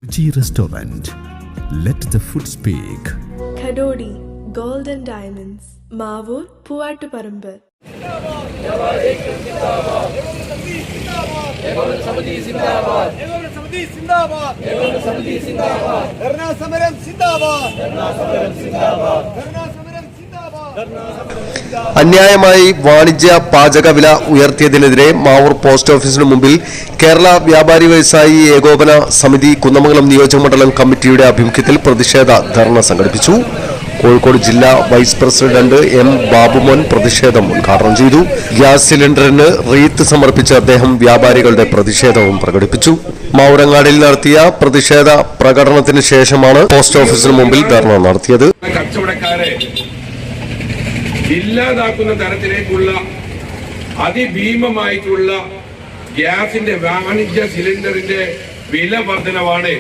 G Restaurant. Let the food speak. Kadodi Golden Diamonds. Mavur Puvattuparambur. അന്യായമായി വാണിജ്യ പാചക വില ഉയർത്തിയതിനെതിരെ മാവൂർ പോസ്റ്റ് ഓഫീസിനു മുമ്പിൽ കേരള വ്യാപാരി വ്യവസായി ഏകോപന സമിതി കുന്നമംഗലം നിയോജകമണ്ഡലം കമ്മിറ്റിയുടെ ആഭിമുഖ്യത്തിൽ പ്രതിഷേധ ധർണ സംഘടിപ്പിച്ചു. കോഴിക്കോട് ജില്ലാ വൈസ് പ്രസിഡന്റ് എം ബാബുമോൻ പ്രതിഷേധം ഉദ്ഘാടനം ചെയ്തു. ഗ്യാസ് സിലിണ്ടറിന് റീത്ത് സമർപ്പിച്ച് അദ്ദേഹം വ്യാപാരികളുടെ പ്രതിഷേധവും പ്രകടിപ്പിച്ചു. മാവൂരങ്ങാടിയിൽ നടത്തിയ പ്രതിഷേധ പ്രകടനത്തിന് ശേഷമാണ് പോസ്റ്റ് ഓഫീസിന് മുമ്പിൽ ധർണ നടത്തിയത്. ഇല്ലാതാക്കുന്ന തരത്തിലേക്കുള്ള അതിഭീമമായിട്ടുള്ള ഗ്യാസിന്റെ വാണിജ്യ സിലിണ്ടറിന്റെ വില വർധനവാണ്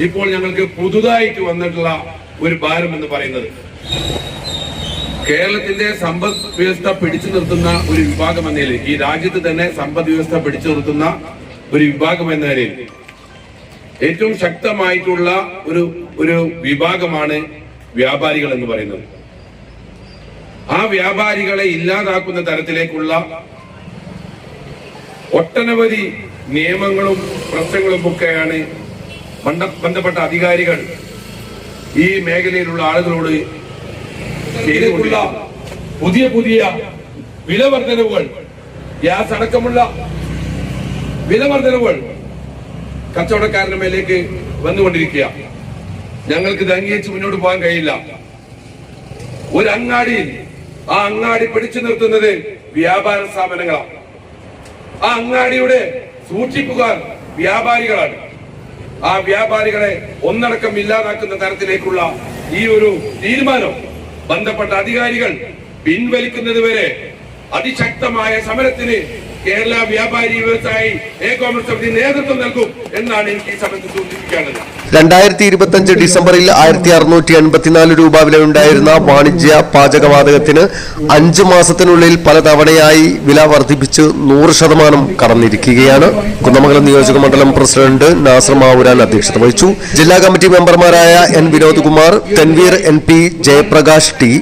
ഇപ്പോൾ ഞങ്ങൾക്ക് പുതുതായിട്ട് വന്നിട്ടുള്ള ഒരു ഭാരം എന്ന് പറയുന്നത്. കേരളത്തിന്റെ സമ്പദ് വ്യവസ്ഥ പിടിച്ചു നിർത്തുന്ന ഒരു വിഭാഗം എന്ന നിലയിൽ, ഈ രാജ്യത്ത് തന്നെ സമ്പദ് വ്യവസ്ഥ പിടിച്ചു നിർത്തുന്ന ഒരു വിഭാഗം എന്ന നിലയിൽ ഏറ്റവും ശക്തമായിട്ടുള്ള ഒരു വിഭാഗമാണ് വ്യാപാരികൾ എന്ന് പറയുന്നത്. ആ വ്യാപാരികളെ ഇല്ലാതാക്കുന്ന തരത്തിലേക്കുള്ള ഒട്ടനവധി നിയമങ്ങളും പ്രശ്നങ്ങളും ഒക്കെയാണ് ബന്ധപ്പെട്ട അധികാരികൾ ഈ മേഖലയിലുള്ള ആളുകളോട് ചെയ്തിട്ടുള്ള പുതിയ വിലവർദ്ധനവുകൾ, ഗ്യാസ് അടക്കമുള്ള വിലവർദ്ധനവുകൾ കച്ചവടക്കാരന്റെ മേലേക്ക് വന്നുകൊണ്ടിരിക്കുക. ഞങ്ങൾക്ക് ഇത് അംഗീകരിച്ച് മുന്നോട്ട് പോകാൻ കഴിയില്ല. ഒരു അങ്ങാടിയിൽ ആ അങ്ങാടി പിടിച്ചു നിർത്തുന്നത് വ്യാപാര സ്ഥാപനങ്ങളാണ്. ആ അങ്ങാടിയുടെ സൂക്ഷിപ്പുകാർ വ്യാപാരികളാണ്. ആ വ്യാപാരികളെ ഒന്നടക്കം ഇല്ലാതാക്കുന്ന തരത്തിലേക്കുള്ള ഈ ഒരു തീരുമാനം ബന്ധപ്പെട്ട അധികാരികൾ പിൻവലിക്കുന്നത് വരെ അതിശക്തമായ സമരത്തിന് കേരള വ്യാപാരി വ്യവസായി ഏകോപന സമിതി നേതൃത്വം നൽകും എന്നാണ് എനിക്ക് ഈ സമയത്ത് സൂചിപ്പിക്കാനുള്ളത്. 2025 ഡിസംബറിൽ 1684 രൂപ വിലയുണ്ടായിരുന്ന വാണിജ്യ പാചകവാതകത്തിന് 5 മാസത്തിനുള്ളിൽ പലതവണയായി വില വർദ്ധിപ്പിച്ച് 100% കടന്നിരിക്കുകയാണ്. കുന്നമംഗലം നിയോജക മണ്ഡലം പ്രസിഡന്റ് നാസർ മാവൂരാൻ അധ്യക്ഷത വഹിച്ചു. ജില്ലാ കമ്മിറ്റി മെമ്പർമാരായ N Vinod Kumar, Tanveer N P, Jayaprakash T,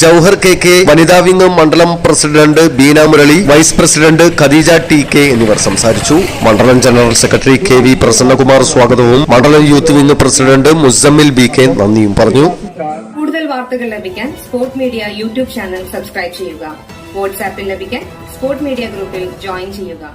Jauhar K, വനിതാ വിംഗ് മണ്ഡലം president Beena Murali, vice president Khadeeja T K എന്നിവർ സംസാരിച്ചു. മണ്ഡലം general secretary K V Prasannakumar സ്വാഗതവും മണ്ഡലം youth wing president Muzammil B K നന്ദിയും പറഞ്ഞു. കൂടുതൽ വാർത്തകൾ ലഭിക്കാൻ sport media YouTube channel subscribe ചെയ്യുക. വാട്സാപ്പിൽ ലഭിക്കാൻ സ്പോർട് മീഡിയ ഗ്രൂപ്പിൽ ജോയിൻ ചെയ്യുക.